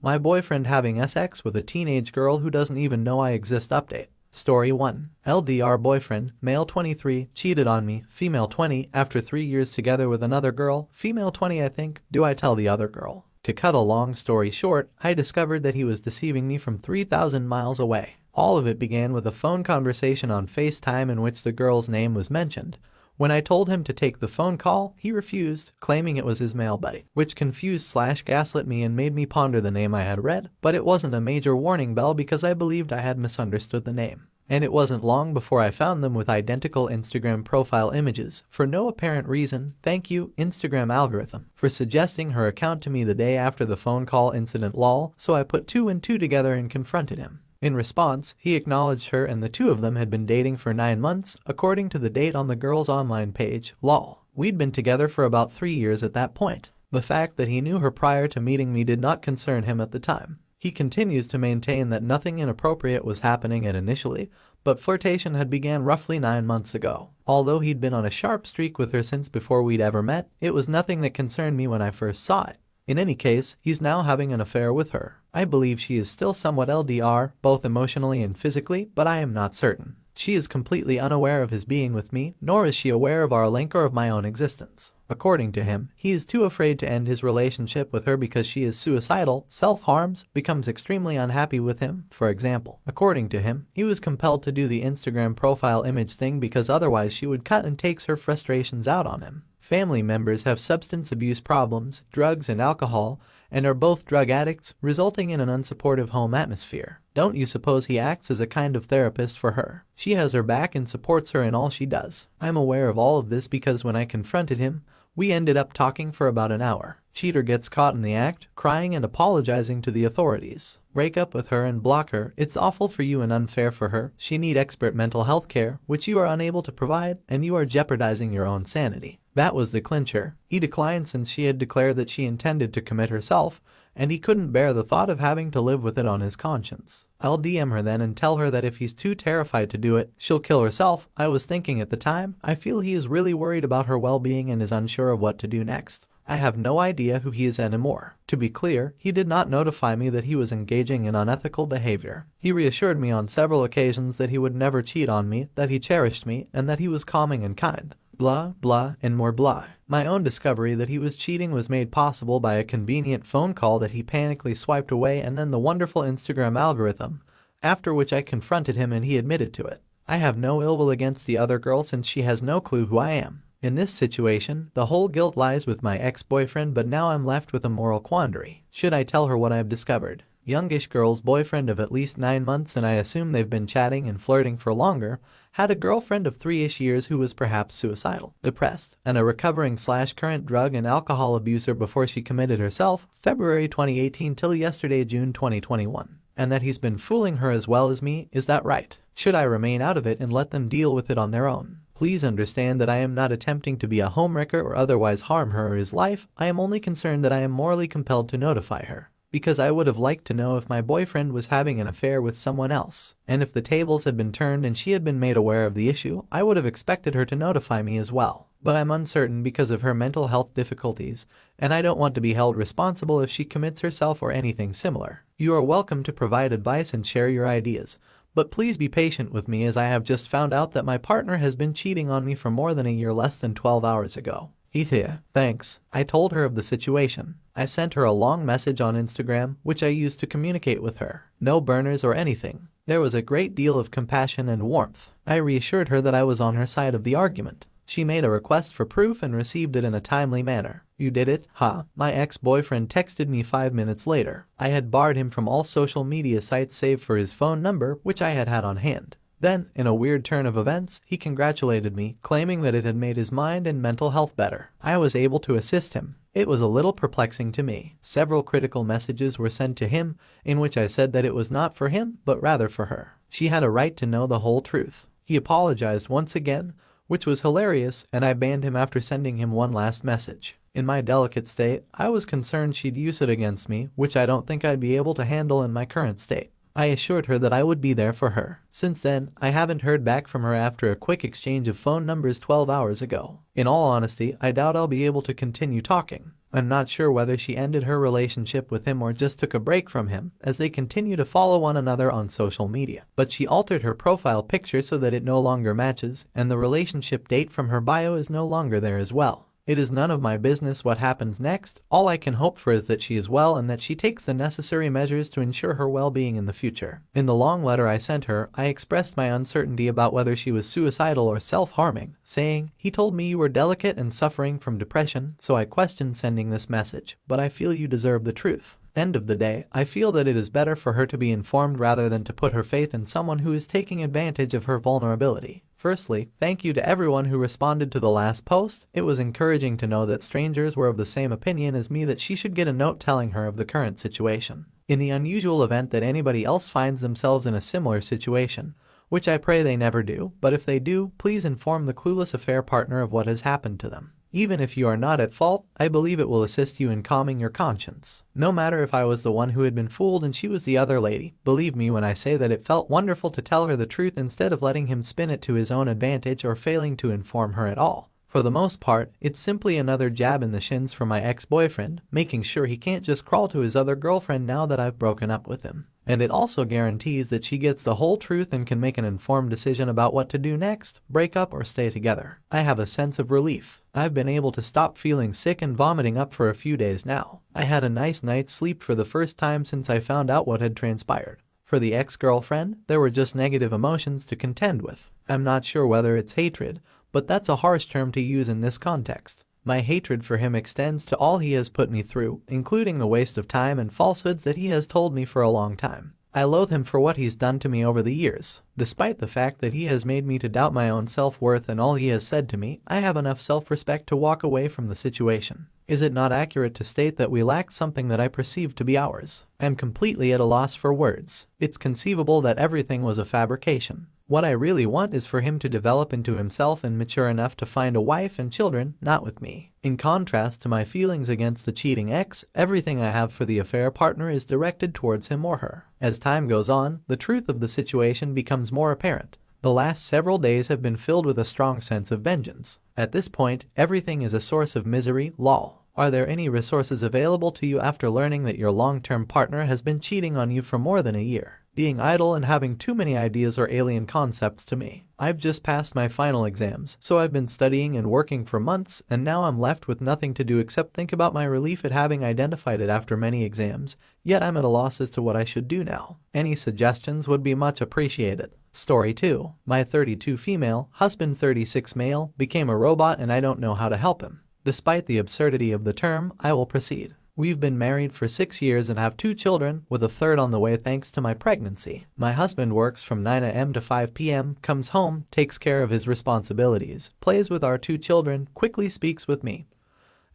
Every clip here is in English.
My boyfriend having sex with a teenage girl who doesn't even know I exist update. Story 1. LDR boyfriend, male 23, cheated on me, female 20, after 3 years together with another girl, female 20 I think, do I tell the other girl? To cut a long story short, I discovered that he was deceiving me from 3,000 miles away. All of it began with a phone conversation on FaceTime in which the girl's name was mentioned. When I told him to take the phone call, he refused, claiming it was his male buddy, which confused/gaslit me and made me ponder the name I had read, but it wasn't a major warning bell because I believed I had misunderstood the name. And it wasn't long before I found them with identical Instagram profile images, for no apparent reason. Thank you, Instagram algorithm, for suggesting her account to me the day after the phone call incident lol, so I put 2 and 2 together and confronted him. In response, he acknowledged her and the two of them had been dating for 9 months, according to the date on the girl's online page, lol. We'd been together for about 3 years at that point. The fact that he knew her prior to meeting me did not concern him at the time. He continues to maintain that nothing inappropriate was happening initially, but flirtation had began roughly 9 months ago. Although he'd been on a sharp streak with her since before we'd ever met, it was nothing that concerned me when I first saw it. In any case, he's now having an affair with her. I believe she is still somewhat LDR, both emotionally and physically, but I am not certain. She is completely unaware of his being with me, nor is she aware of our link or of my own existence. According to him, he is too afraid to end his relationship with her because she is suicidal, self-harms, becomes extremely unhappy with him, for example. According to him, he was compelled to do the Instagram profile image thing because otherwise she would cut and takes her frustrations out on him. Family members have substance abuse problems, drugs and alcohol, and are both drug addicts, resulting in an unsupportive home atmosphere. Don't you suppose he acts as a kind of therapist for her? She has her back and supports her in all she does. I'm aware of all of this because when I confronted him, we ended up talking for about an hour. Cheater gets caught in the act, crying and apologizing to the authorities. Break up with her and block her. It's awful for you and unfair for her. She needs expert mental health care, which you are unable to provide, and you are jeopardizing your own sanity. That was the clincher. He declined since she had declared that she intended to commit herself, and he couldn't bear the thought of having to live with it on his conscience. I'll DM her then and tell her that if he's too terrified to do it, she'll kill herself. I was thinking at the time, I feel he is really worried about her well-being and is unsure of what to do next. I have no idea who he is anymore. To be clear, he did not notify me that he was engaging in unethical behavior. He reassured me on several occasions that he would never cheat on me, that he cherished me, and that he was calming and kind. Blah, blah, and more blah. My own discovery that he was cheating was made possible by a convenient phone call that he panically swiped away and then the wonderful Instagram algorithm, after which I confronted him and he admitted to it. I have no ill will against the other girl since she has no clue who I am. In this situation, the whole guilt lies with my ex-boyfriend, but now I'm left with a moral quandary. Should I tell her what I've discovered? Youngish girl's boyfriend of at least 9 months, and I assume they've been chatting and flirting for longer, had a girlfriend of 3-ish years who was perhaps suicidal, depressed, and a recovering/current drug and alcohol abuser before she committed herself, February 2018 till yesterday, June 2021. And that he's been fooling her as well as me, is that right? Should I remain out of it and let them deal with it on their own? Please understand that I am not attempting to be a homewrecker or otherwise harm her or his life. I am only concerned that I am morally compelled to notify her, because I would have liked to know if my boyfriend was having an affair with someone else. And if the tables had been turned and she had been made aware of the issue, I would have expected her to notify me as well. But I'm uncertain because of her mental health difficulties, and I don't want to be held responsible if she commits herself or anything similar. You are welcome to provide advice and share your ideas, but please be patient with me as I have just found out that my partner has been cheating on me for more than a year less than 12 hours ago. Ethia, thanks. I told her of the situation. I sent her a long message on Instagram, which I used to communicate with her. No burners or anything. There was a great deal of compassion and warmth. I reassured her that I was on her side of the argument. She made a request for proof and received it in a timely manner. You did it, huh? My ex-boyfriend texted me 5 minutes later. I had barred him from all social media sites save for his phone number, which I had on hand. Then, in a weird turn of events, he congratulated me, claiming that it had made his mind and mental health better. I was able to assist him. It was a little perplexing to me. Several critical messages were sent to him, in which I said that it was not for him, but rather for her. She had a right to know the whole truth. He apologized once again, which was hilarious, and I banned him after sending him one last message. In my delicate state, I was concerned she'd use it against me, which I don't think I'd be able to handle in my current state. I assured her that I would be there for her. Since then, I haven't heard back from her after a quick exchange of phone numbers 12 hours ago. In all honesty, I doubt I'll be able to continue talking. I'm not sure whether she ended her relationship with him or just took a break from him, as they continue to follow one another on social media. But she altered her profile picture so that it no longer matches, and the relationship date from her bio is no longer there as well. It is none of my business what happens next. All I can hope for is that she is well and that she takes the necessary measures to ensure her well-being in the future. In the long letter I sent her, I expressed my uncertainty about whether she was suicidal or self-harming, saying, "He told me you were delicate and suffering from depression, so I questioned sending this message, but I feel you deserve the truth." End of the day, I feel that it is better for her to be informed rather than to put her faith in someone who is taking advantage of her vulnerability. Firstly, thank you to everyone who responded to the last post. It was encouraging to know that strangers were of the same opinion as me that she should get a note telling her of the current situation. In the unusual event that anybody else finds themselves in a similar situation, which I pray they never do, but if they do, please inform the clueless affair partner of what has happened to them. Even if you are not at fault, I believe it will assist you in calming your conscience. No matter if I was the one who had been fooled and she was the other lady, believe me when I say that it felt wonderful to tell her the truth instead of letting him spin it to his own advantage or failing to inform her at all. For the most part, it's simply another jab in the shins from my ex-boyfriend, making sure he can't just crawl to his other girlfriend now that I've broken up with him. And it also guarantees that she gets the whole truth and can make an informed decision about what to do next, break up or stay together. I have a sense of relief. I've been able to stop feeling sick and vomiting up for a few days now. I had a nice night's sleep for the first time since I found out what had transpired. For the ex-girlfriend, there were just negative emotions to contend with. I'm not sure whether it's hatred, but that's a harsh term to use in this context. My hatred for him extends to all he has put me through, including the waste of time and falsehoods that he has told me for a long time. I loathe him for what he's done to me over the years. Despite the fact that he has made me to doubt my own self-worth and all he has said to me, I have enough self-respect to walk away from the situation. Is it not accurate to state that we lack something that I perceive to be ours? I am completely at a loss for words. It's conceivable that everything was a fabrication. What I really want is for him to develop into himself and mature enough to find a wife and children, not with me. In contrast to my feelings against the cheating ex, everything I have for the affair partner is directed towards him or her. As time goes on, the truth of the situation becomes more apparent. The last several days have been filled with a strong sense of vengeance. At this point, everything is a source of misery, lol. Are there any resources available to you after learning that your long-term partner has been cheating on you for more than a year? Being idle and having too many ideas are alien concepts to me. I've just passed my final exams, so I've been studying and working for months, and now I'm left with nothing to do except think about my relief at having identified it after many exams, yet I'm at a loss as to what I should do now. Any suggestions would be much appreciated. Story 2. My 32 female, husband 36 male, became a robot and I don't know how to help him. Despite the absurdity of the term, I will proceed. We've been married for 6 years and have 2 children, with a third on the way thanks to my pregnancy. My husband works from 9 a.m. to 5 p.m., comes home, takes care of his responsibilities, plays with our 2 children, quickly speaks with me,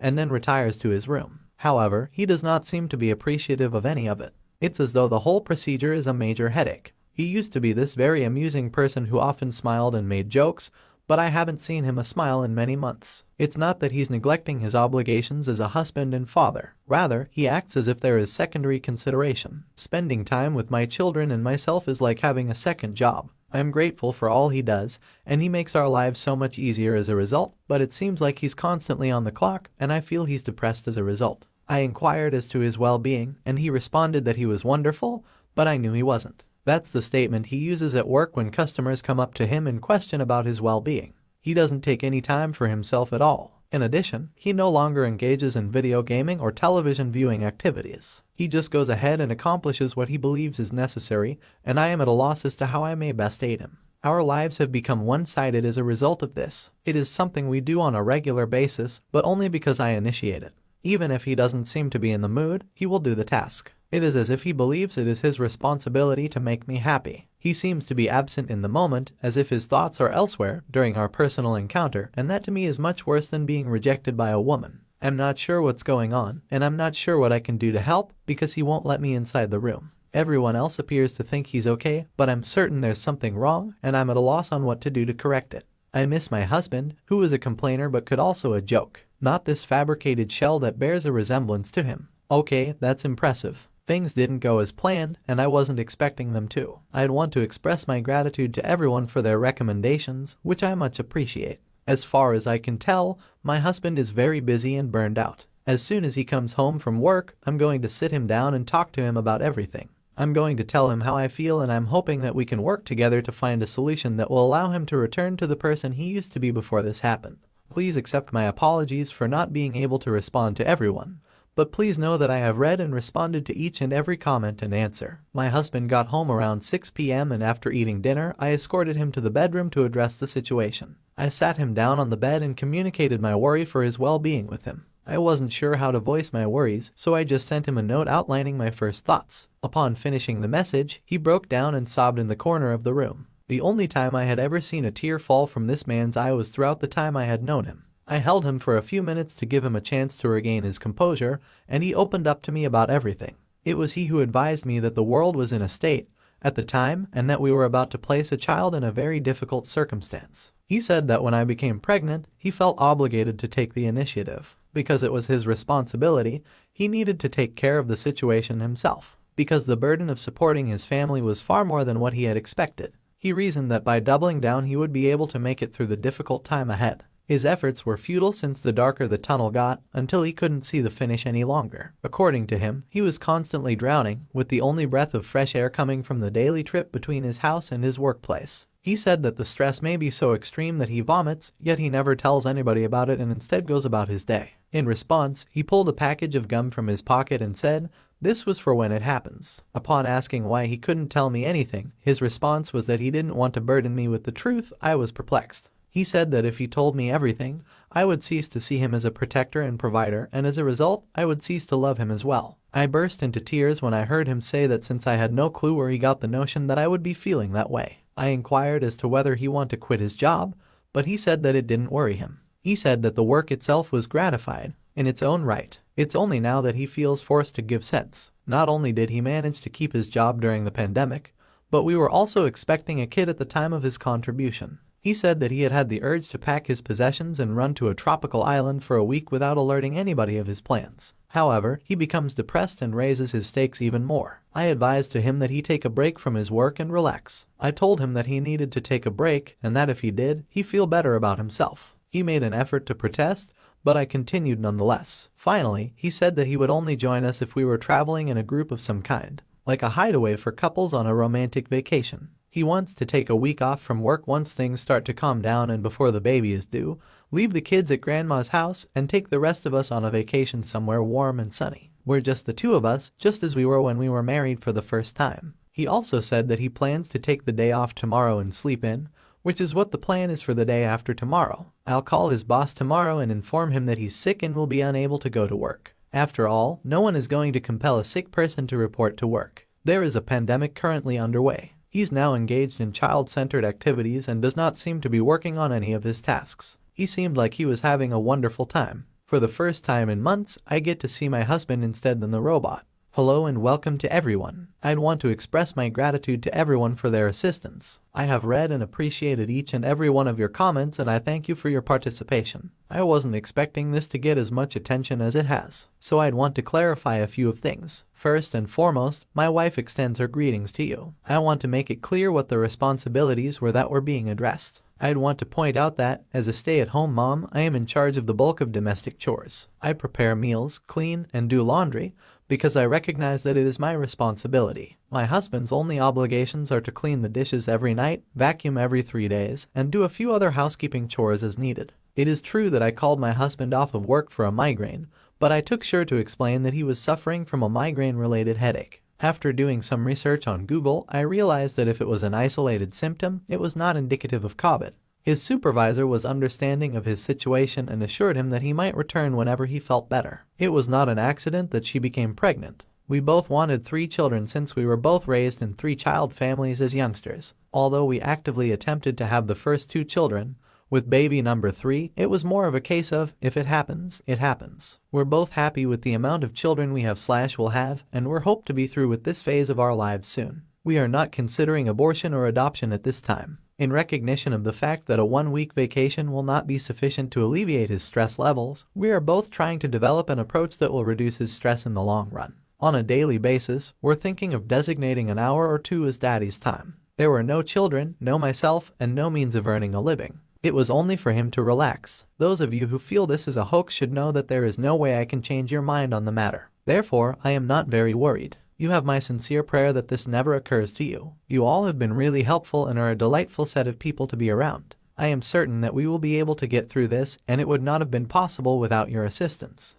and then retires to his room. However, he does not seem to be appreciative of any of it. It's as though the whole procedure is a major headache. He used to be this very amusing person who often smiled and made jokes, but I haven't seen him a smile in many months. It's not that he's neglecting his obligations as a husband and father. Rather, he acts as if there is secondary consideration. Spending time with my children and myself is like having a second job. I am grateful for all he does, and he makes our lives so much easier as a result, but it seems like he's constantly on the clock, and I feel he's depressed as a result. I inquired as to his well-being, and he responded that he was wonderful, but I knew he wasn't. That's the statement he uses at work when customers come up to him and question about his well-being. He doesn't take any time for himself at all. In addition, he no longer engages in video gaming or television viewing activities. He just goes ahead and accomplishes what he believes is necessary, and I am at a loss as to how I may best aid him. Our lives have become one-sided as a result of this. It is something we do on a regular basis, but only because I initiate it. Even if he doesn't seem to be in the mood, he will do the task. It is as if he believes it is his responsibility to make me happy. He seems to be absent in the moment, as if his thoughts are elsewhere during our personal encounter, and that to me is much worse than being rejected by a woman. I'm not sure what's going on, and I'm not sure what I can do to help, because he won't let me inside the room. Everyone else appears to think he's okay, but I'm certain there's something wrong, and I'm at a loss on what to do to correct it. I miss my husband, who is a complainer but could also a joke, not this fabricated shell that bears a resemblance to him. Okay, that's impressive. Things didn't go as planned, and I wasn't expecting them to. I'd want to express my gratitude to everyone for their recommendations, which I much appreciate. As far as I can tell, my husband is very busy and burned out. As soon as he comes home from work, I'm going to sit him down and talk to him about everything. I'm going to tell him how I feel, and I'm hoping that we can work together to find a solution that will allow him to return to the person he used to be before this happened. Please accept my apologies for not being able to respond to everyone, but please know that I have read and responded to each and every comment and answer. My husband got home around 6 p.m. and after eating dinner, I escorted him to the bedroom to address the situation. I sat him down on the bed and communicated my worry for his well-being with him. I wasn't sure how to voice my worries, so I just sent him a note outlining my first thoughts. Upon finishing the message, he broke down and sobbed in the corner of the room. The only time I had ever seen a tear fall from this man's eye was throughout the time I had known him. I held him for a few minutes to give him a chance to regain his composure, and he opened up to me about everything. It was he who advised me that the world was in a state at the time and that we were about to place a child in a very difficult circumstance. He said that when I became pregnant, he felt obligated to take the initiative. Because it was his responsibility, he needed to take care of the situation himself. Because the burden of supporting his family was far more than what he had expected. He reasoned that by doubling down he would be able to make it through the difficult time ahead. His efforts were futile since the darker the tunnel got, until he couldn't see the finish any longer. According to him, he was constantly drowning, with the only breath of fresh air coming from the daily trip between his house and his workplace. He said that the stress may be so extreme that he vomits, yet he never tells anybody about it and instead goes about his day. In response, he pulled a package of gum from his pocket and said, "This was for when it happens." Upon asking why he couldn't tell me anything, his response was that he didn't want to burden me with the truth. I was perplexed. He said that if he told me everything, I would cease to see him as a protector and provider, and as a result, I would cease to love him as well. I burst into tears when I heard him say that since I had no clue where he got the notion that I would be feeling that way. I inquired as to whether he wanted to quit his job, but he said that it didn't worry him. He said that the work itself was gratified in its own right. It's only now that he feels forced to give sense. Not only did he manage to keep his job during the pandemic, but we were also expecting a kid at the time of his contribution. He said that he had had the urge to pack his possessions and run to a tropical island for a week without alerting anybody of his plans. However, he becomes depressed and raises his stakes even more. I advised to him that he take a break from his work and relax. I told him that he needed to take a break and that if he did, he'd feel better about himself. He made an effort to protest, but I continued nonetheless. Finally, he said that he would only join us if we were traveling in a group of some kind, like a hideaway for couples on a romantic vacation. He wants to take a week off from work once things start to calm down and before the baby is due, leave the kids at grandma's house, and take the rest of us on a vacation somewhere warm and sunny. We're just the two of us, just as we were when we were married for the first time. He also said that he plans to take the day off tomorrow and sleep in, which is what the plan is for the day after tomorrow. I'll call his boss tomorrow and inform him that he's sick and will be unable to go to work. After all, no one is going to compel a sick person to report to work. There is a pandemic currently underway. He's now engaged in child-centered activities and does not seem to be working on any of his tasks. He seemed like he was having a wonderful time. For the first time in months, I get to see my husband instead than the robot. Hello and welcome to everyone. I'd want to express my gratitude to everyone for their assistance. I have read and appreciated each and every one of your comments and I thank you for your participation. I wasn't expecting this to get as much attention as it has, so I'd want to clarify a few of things. First and foremost, my wife extends her greetings to you. I want to make it clear what the responsibilities were that were being addressed. I'd want to point out that, as a stay-at-home mom, I am in charge of the bulk of domestic chores. I prepare meals, clean, and do laundry, because I recognize that it is my responsibility. My husband's only obligations are to clean the dishes every night, vacuum every 3 days, and do a few other housekeeping chores as needed. It is true that I called my husband off of work for a migraine, but I took sure to explain that he was suffering from a migraine-related headache. After doing some research on Google, I realized that if it was an isolated symptom, it was not indicative of COVID. His supervisor was understanding of his situation and assured him that he might return whenever he felt better. It was not an accident that she became pregnant. We both wanted 3 children since we were both raised in 3-child families as youngsters. Although we actively attempted to have the first 2 children, with baby number 3, it was more of a case of, if it happens, it happens. We're both happy with the amount of children we have/will have, and we're hope to be through with this phase of our lives soon. We are not considering abortion or adoption at this time. In recognition of the fact that a 1-week vacation will not be sufficient to alleviate his stress levels, we are both trying to develop an approach that will reduce his stress in the long run. On a daily basis, we're thinking of designating an hour or 2 as daddy's time. There were no children, no myself, and no means of earning a living. It was only for him to relax. Those of you who feel this is a hoax should know that there is no way I can change your mind on the matter. Therefore, I am not very worried. You have my sincere prayer that this never occurs to you. You all have been really helpful and are a delightful set of people to be around. I am certain that we will be able to get through this, and it would not have been possible without your assistance.